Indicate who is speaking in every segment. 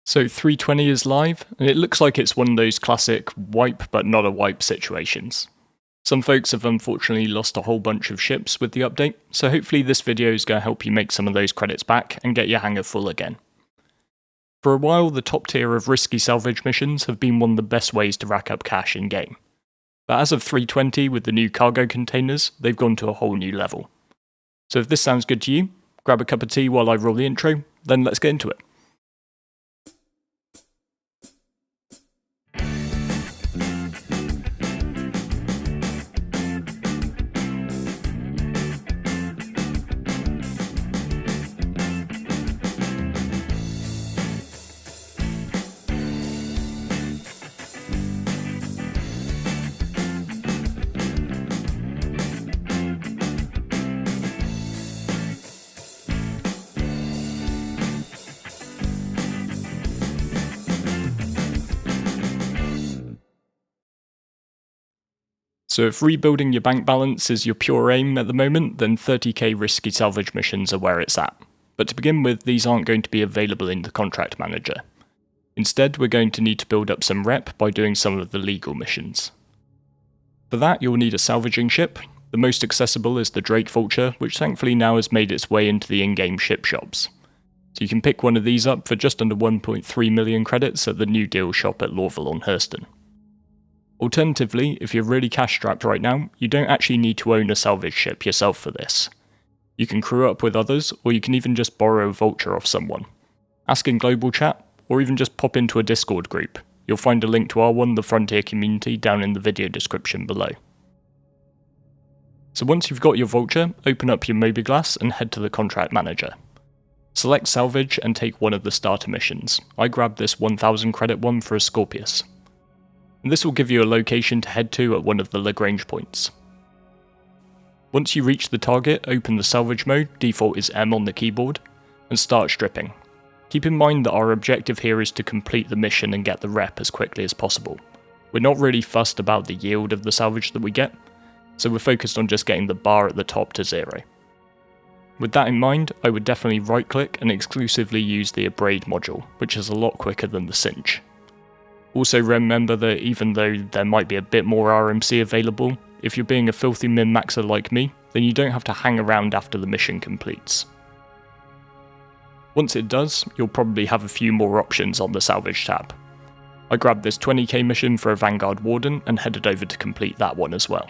Speaker 1: So 320 is live, and it looks like it's one of those classic wipe but not a wipe situations. Some folks have unfortunately lost a whole bunch of ships with the update, so hopefully this video is going to help you make some of those credits back and get your hangar full again. For a while, the top tier of risky salvage missions have been one of the best ways to rack up cash in game. But as of 320 with the new cargo containers, they've gone to a whole new level. So if this sounds good to you, grab a cup of tea while I roll the intro, then let's get into it. So if rebuilding your bank balance is your pure aim at the moment, then 30k risky salvage missions are where it's at. But to begin with, these aren't going to be available in the contract manager. Instead, we're going to need to build up some rep by doing some of the legal missions. For that, you'll need a salvaging ship. The most accessible is the Drake Vulture, which thankfully now has made its way into the in-game ship shops. So you can pick one of these up for just under 1.3 million credits at the New Deal shop at Lorville-on-Hurston. Alternatively, if you're really cash strapped right now, you don't actually need to own a salvage ship yourself for this. You can crew up with others, or you can even just borrow a Vulture off someone. Ask in global chat, or even just pop into a Discord group. You'll find a link to our one, the Frontier community, down in the video description below. So once you've got your Vulture, open up your Mobilglass and head to the contract manager. Select salvage and take one of the starter missions. I grabbed this 1000 credit one for a Scorpius. And this will give you a location to head to at one of the Lagrange points. Once you reach the target, open the salvage mode, default is M on the keyboard, and start stripping. Keep in mind that our objective here is to complete the mission and get the rep as quickly as possible. We're not really fussed about the yield of the salvage that we get, so we're focused on just getting the bar at the top to 0. With that in mind, I would definitely right click and exclusively use the abrade module, which is a lot quicker than the cinch. Also remember that even though there might be a bit more RMC available, if you're being a filthy min-maxer like me, then you don't have to hang around after the mission completes. Once it does, you'll probably have a few more options on the salvage tab. I grabbed this 20k mission for a Vanguard Warden and headed over to complete that one as well.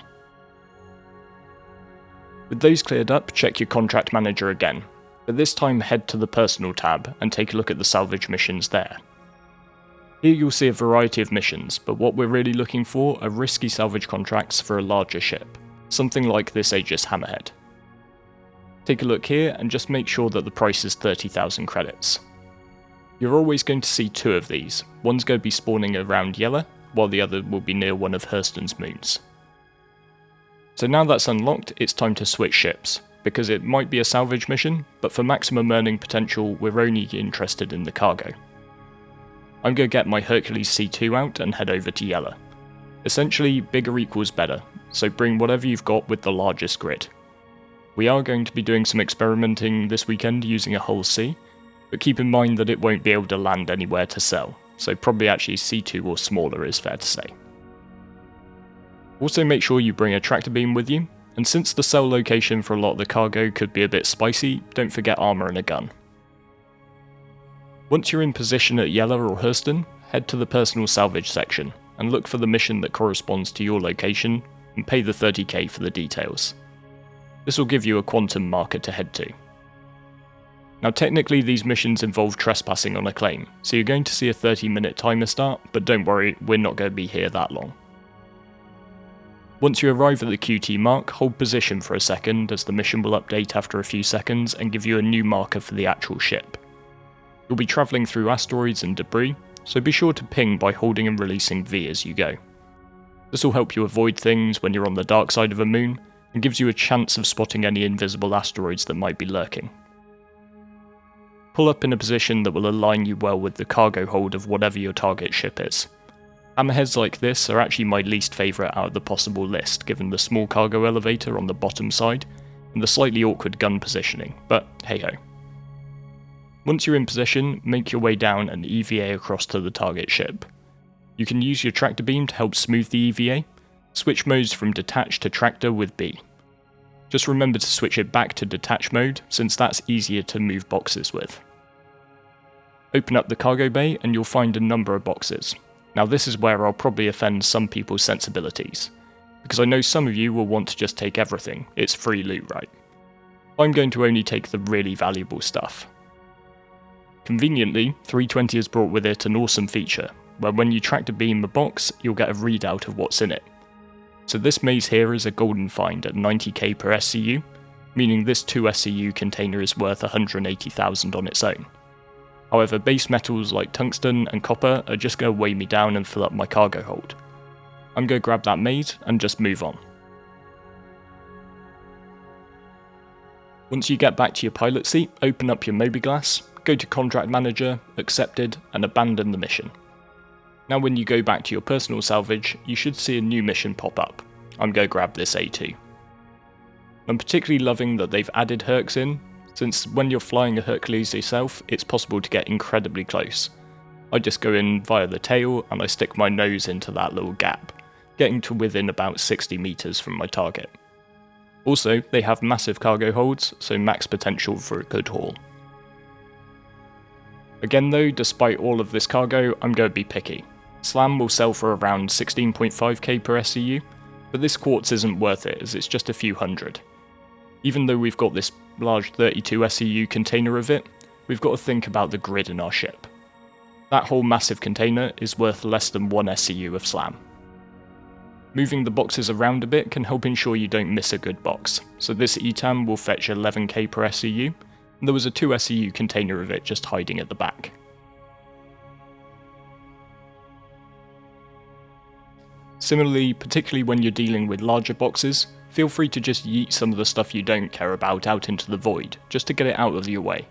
Speaker 1: With those cleared up, check your contract manager again, but this time head to the personal tab and take a look at the salvage missions there. Here you'll see a variety of missions, but what we're really looking for are risky salvage contracts for a larger ship, something like this Aegis Hammerhead. Take a look here and just make sure that the price is 30,000 credits. You're always going to see two of these, one's going to be spawning around Yella, while the other will be near one of Hurston's moons. So now that's unlocked, it's time to switch ships, because it might be a salvage mission, but for maximum earning potential we're only interested in the cargo. I'm going to get my Hercules C2 out and head over to Yella. Essentially, bigger equals better, so bring whatever you've got with the largest grid. We are going to be doing some experimenting this weekend using a hull C, but keep in mind that it won't be able to land anywhere to sell, so probably actually C2 or smaller is fair to say. Also make sure you bring a tractor beam with you, and since the sell location for a lot of the cargo could be a bit spicy, don't forget armour and a gun. Once you're in position at Yella or Hurston, head to the personal salvage section, and look for the mission that corresponds to your location, and pay the 30k for the details. This will give you a quantum marker to head to. Now technically these missions involve trespassing on a claim, so you're going to see a 30-minute timer start, but don't worry, we're not going to be here that long. Once you arrive at the QT mark, hold position for a second as the mission will update after a few seconds and give you a new marker for the actual ship. You'll be travelling through asteroids and debris, so be sure to ping by holding and releasing V as you go. This will help you avoid things when you're on the dark side of a moon, and gives you a chance of spotting any invisible asteroids that might be lurking. Pull up in a position that will align you well with the cargo hold of whatever your target ship is. Hammerheads like this are actually my least favourite out of the possible list, given the small cargo elevator on the bottom side, and the slightly awkward gun positioning, but hey ho. Once you're in position, make your way down and EVA across to the target ship. You can use your tractor beam to help smooth the EVA. Switch modes from detach to tractor with B. Just remember to switch it back to detach mode, since that's easier to move boxes with. Open up the cargo bay and you'll find a number of boxes. Now this is where I'll probably offend some people's sensibilities, because I know some of you will want to just take everything, it's free loot, right? I'm going to only take the really valuable stuff. Conveniently, 320 has brought with it an awesome feature, where when you tractor beam a box, you'll get a readout of what's in it. So this maze here is a golden find at 90k per SCU, meaning this 2 SCU container is worth 180,000 on its own. However, base metals like tungsten and copper are just going to weigh me down and fill up my cargo hold. I'm going to grab that maze and just move on. Once you get back to your pilot seat, open up your mobiGlas, go to Contract Manager, Accepted, and abandon the mission. Now when you go back to your personal salvage, you should see a new mission pop up. I'm going to grab this A2. I'm particularly loving that they've added Hercs in, since when you're flying a Hercules yourself, it's possible to get incredibly close. I just go in via the tail and I stick my nose into that little gap, getting to within about 60 meters from my target. Also, they have massive cargo holds, so max potential for a good haul. Again though, despite all of this cargo, I'm going to be picky. Slam will sell for around 16.5k per SCU, but this quartz isn't worth it as it's just a few hundred. Even though we've got this large 32 SCU container of it, we've got to think about the grid in our ship. That whole massive container is worth less than 1 SCU of slam. Moving the boxes around a bit can help ensure you don't miss a good box, so this ETAM will fetch 11k per SCU, and there was a 2 SCU container of it just hiding at the back. Similarly, particularly when you're dealing with larger boxes, feel free to just yeet some of the stuff you don't care about out into the void, just to get it out of your way.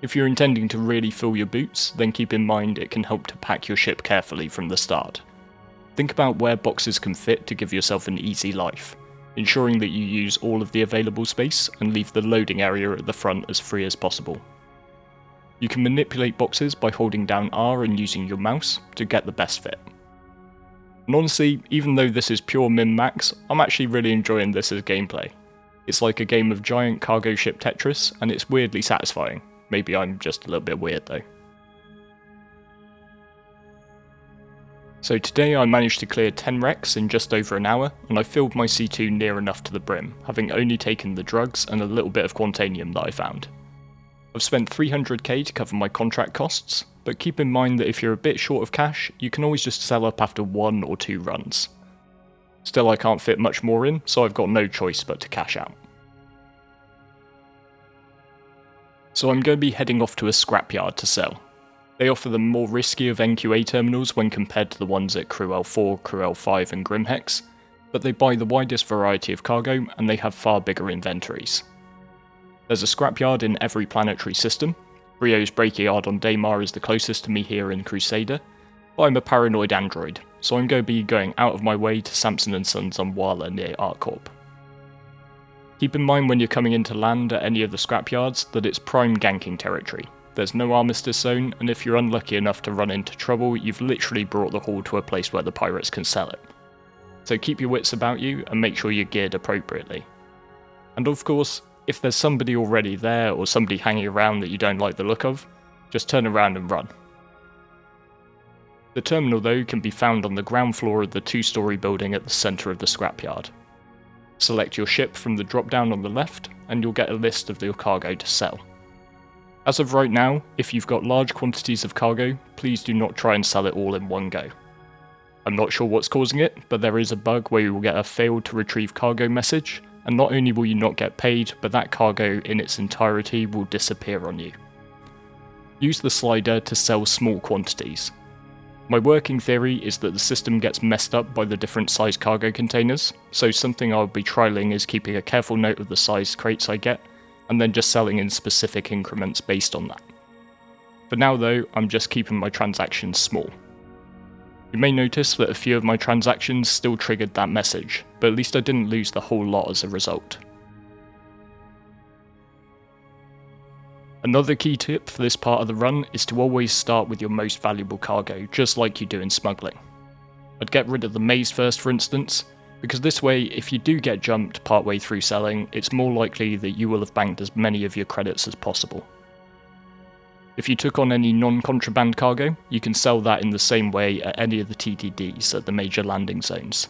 Speaker 1: If you're intending to really fill your boots, then keep in mind it can help to pack your ship carefully from the start. Think about where boxes can fit to give yourself an easy life, ensuring that you use all of the available space and leave the loading area at the front as free as possible. You can manipulate boxes by holding down R and using your mouse to get the best fit. And honestly, even though this is pure min-max, I'm actually really enjoying this as gameplay. It's like a game of giant cargo ship Tetris, and it's weirdly satisfying. Maybe I'm just a little bit weird though. So today I managed to clear 10 wrecks in just over an hour, and I filled my C2 near enough to the brim, having only taken the drugs and a little bit of Quantanium that I found. I've spent 300k to cover my contract costs, but keep in mind that if you're a bit short of cash, you can always just sell up after 1 or 2 runs. Still, I can't fit much more in, so I've got no choice but to cash out. So I'm going to be heading off to a scrapyard to sell. They offer the more risky of NQA terminals when compared to the ones at Crew L4, Crew L5 and Grimhex, but they buy the widest variety of cargo and they have far bigger inventories. There's a scrapyard in every planetary system. Brio's Breakyard on Daymar is the closest to me here in Crusader, but I'm a paranoid android, so I'm going to be going out of my way to Samson & Sons on Wala near ArcCorp. Keep in mind when you're coming into land at any of the scrapyards that it's prime ganking territory. There's no armistice zone, and if you're unlucky enough to run into trouble, you've literally brought the haul to a place where the pirates can sell it. So keep your wits about you and make sure you're geared appropriately. And of course, if there's somebody already there or somebody hanging around that you don't like the look of, just turn around and run. The terminal though can be found on the ground floor of the 2-storey building at the centre of the scrapyard. Select your ship from the drop down on the left and you'll get a list of your cargo to sell. As of right now, if you've got large quantities of cargo, please do not try and sell it all in one go. I'm not sure what's causing it, but there is a bug where you will get a failed to retrieve cargo message, and not only will you not get paid, but that cargo in its entirety will disappear on you. Use the slider to sell small quantities. My working theory is that the system gets messed up by the different size cargo containers, so something I'll be trialling is keeping a careful note of the size crates I get, and then just selling in specific increments based on that. For now though, I'm just keeping my transactions small. You may notice that a few of my transactions still triggered that message, but at least I didn't lose the whole lot as a result. Another key tip for this part of the run is to always start with your most valuable cargo, just like you do in smuggling. I'd get rid of the maze first, for instance, because this way, if you do get jumped partway through selling, it's more likely that you will have banked as many of your credits as possible. If you took on any non-contraband cargo, you can sell that in the same way at any of the TTDs at the major landing zones.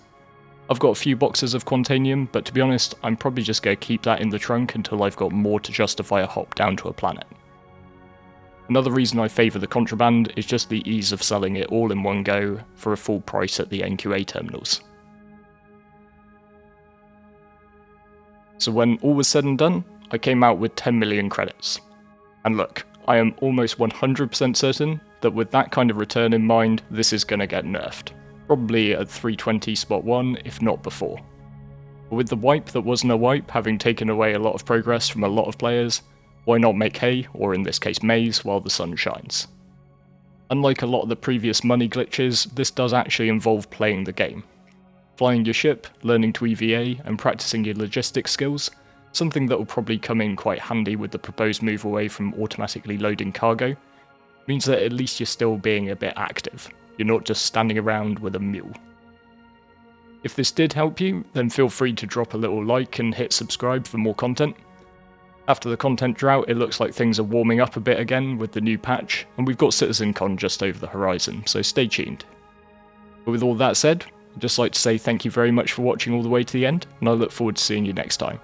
Speaker 1: I've got a few boxes of Quantanium, but to be honest, I'm probably just going to keep that in the trunk until I've got more to justify a hop down to a planet. Another reason I favour the contraband is just the ease of selling it all in one go for a full price at the NQA terminals. So when all was said and done, I came out with 10 million credits. And look, I am almost 100% certain that with that kind of return in mind, this is going to get nerfed. Probably at 320 spot 1, if not before. But with the wipe that wasn't a wipe having taken away a lot of progress from a lot of players, why not make hay, or in this case maze, while the sun shines? Unlike a lot of the previous money glitches, this does actually involve playing the game. Flying your ship, learning to EVA, and practicing your logistics skills, something that will probably come in quite handy with the proposed move away from automatically loading cargo, means that at least you're still being a bit active. You're not just standing around with a mule. If this did help you, then feel free to drop a little like and hit subscribe for more content. After the content drought, it looks like things are warming up a bit again with the new patch, and we've got CitizenCon just over the horizon, so stay tuned. But with all that said, I'd just like to say thank you very much for watching all the way to the end, and I look forward to seeing you next time.